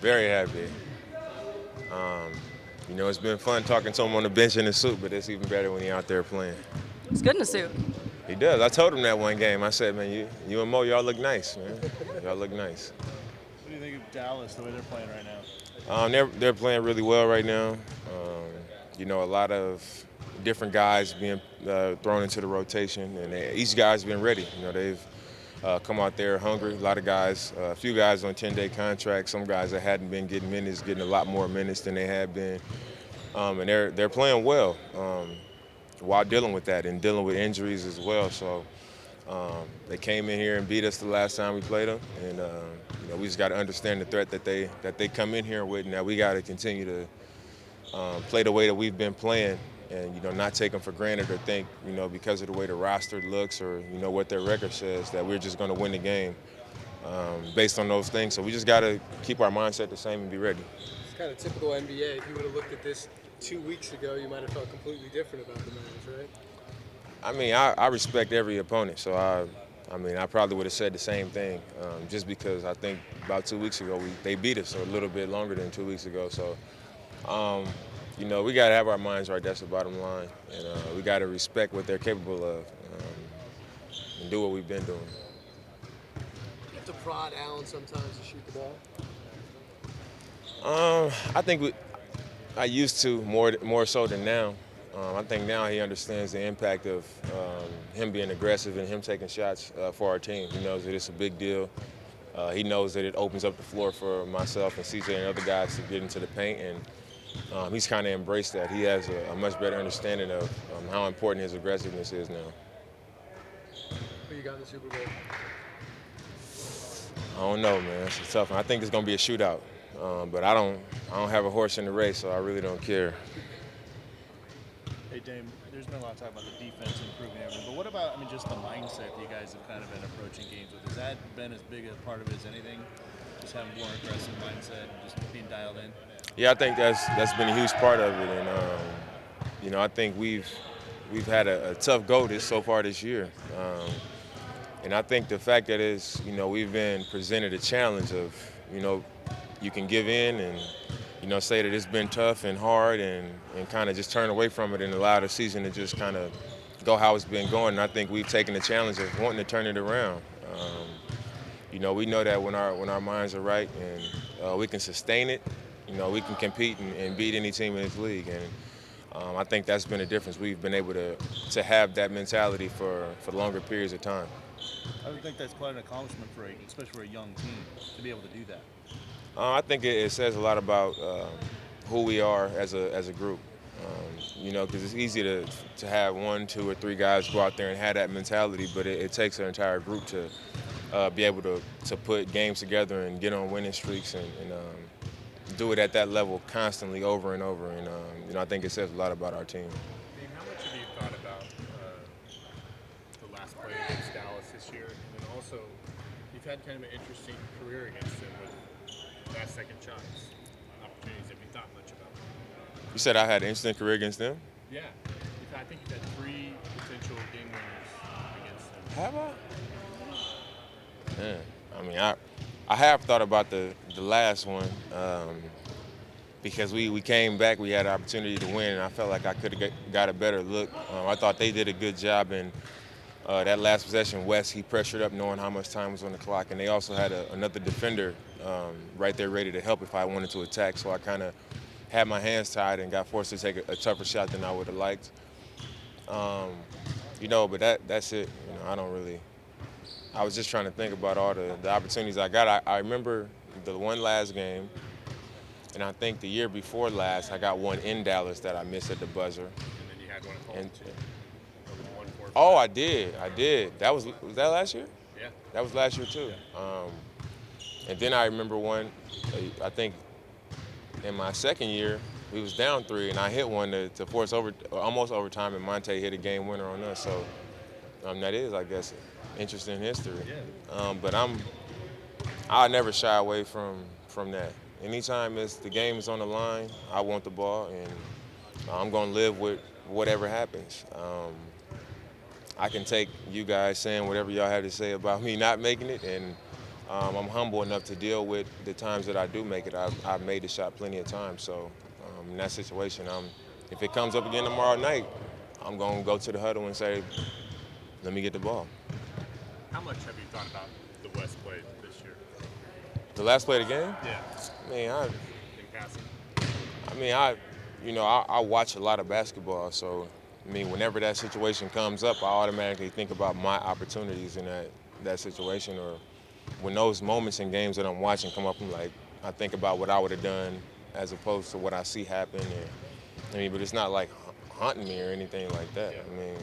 Very happy. Um, it's been fun talking to him on the bench in the suit, but it's even better when he's out there playing. It's good in a suit. He does. I told him that one game. I said, man, you and Mo, y'all look nice, man. Y'all look nice. What do you think of Dallas, the way they're playing right now? They're playing really well right now. A lot of different guys being thrown into the rotation, and each guy's been ready. They've come out there hungry. A lot of guys, a few guys on 10-day contracts. Some guys that hadn't been getting minutes, getting a lot more minutes than they had been, and they're playing well while dealing with that and dealing with injuries as well. So they came in here and beat us the last time we played them, and we just got to understand the threat that they come in here with. Now we got to continue to play the way that we've been playing, and not take them for granted or think because of the way the roster looks or what their record says that we're just going to win the game based on those things. So we just got to keep our mindset the same and be ready. It's kind of typical NBA. If you would have looked at this 2 weeks ago, you might have felt completely different about the Mavs, right? I mean, I respect every opponent, so I probably would have said the same thing, just because I think about 2 weeks ago they beat us a little bit longer than 2 weeks ago. So, we got to have our minds right. That's the bottom line, and we got to respect what they're capable of and do what we've been doing. You have to prod Allen sometimes to shoot the ball. I think I used to more so than now. I think now he understands the impact of him being aggressive and him taking shots for our team. He knows that it's a big deal. He knows that it opens up the floor for myself and CJ and other guys to get into the paint, and he's kind of embraced that. He has a much better understanding of how important his aggressiveness is now. Who you got in the Super Bowl? I don't know, man. It's a tough one. I think it's going to be a shootout, but I don't have a horse in the race, so I really don't care. Hey, Dame, there's been a lot of talk about the defense improving everything, but what about, just the mindset that you guys have kind of been approaching games with? Has that been as big a part of it as anything? Just having more aggressive mindset and just being dialed in? Yeah, I think that's been a huge part of it, and I think we've had a tough go so far this year, and I think the fact that we've been presented a challenge of you can give in and say that it's been tough and hard and kind of just turn away from it and allow the season to just kind of go how it's been going. And I think we've taken the challenge of wanting to turn it around. We know that when our minds are right and we can sustain it, we can compete and beat any team in this league. And I think that's been a difference. We've been able to have that mentality for longer periods of time. I would think that's quite an accomplishment especially for a young team, to be able to do that. I think it says a lot about who we are as a group. Because it's easy to have one, two, or three guys go out there and have that mentality, but it takes an entire group to be able to put games together and get on winning streaks and do it at that level constantly over and over. And I think it says a lot about our team. How much have you thought about the last play against Dallas this year? And also, you've had kind of an interesting career against them with last second shots, opportunities. Have you thought much about them? You said I had an instant career against them? Yeah. I think you've had 3 potential game winners against them. Have I? Man, I have thought about the last one because we came back, we had an opportunity to win, and I felt like I could have got a better look. I thought they did a good job in that last possession. West, he pressured up knowing how much time was on the clock, and they also had another defender right there ready to help if I wanted to attack, so I kind of had my hands tied and got forced to take a tougher shot than I would have liked. But that's it. I don't really. I was just trying to think about all the opportunities I got. I remember the one last game, and I think the year before last, I got one in Dallas that I missed at the buzzer. And then you had one at home, too. Oh, I did. Was that last year? Yeah. That was last year, too. Yeah. And then I remember one, I think in my second year, we was down 3, and I hit one to force almost overtime, and Monte hit a game winner on us. So that is, I guess, interesting history. Yeah. But I'll never shy away from that. Anytime the game is on the line, I want the ball, and I'm going to live with whatever happens. I can take you guys saying whatever y'all have to say about me not making it, and I'm humble enough to deal with the times that I do make it. I've made the shot plenty of times. So in that situation, if it comes up again tomorrow night, I'm going to go to the huddle and say, let me get the ball. How much have you thought about the West play this year? The last play of the game? Yeah. Man, In passing? I watch a lot of basketball. So, whenever that situation comes up, I automatically think about my opportunities in that situation. Or when those moments in games that I'm watching come up, I think about what I would have done as opposed to what I see happen. But it's not like haunting me or anything like that. Yeah.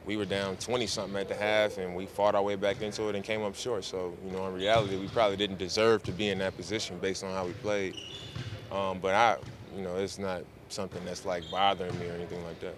We were down 20-something at the half, and we fought our way back into it and came up short. So, in reality, we probably didn't deserve to be in that position based on how we played. But it's not something that's like bothering me or anything like that.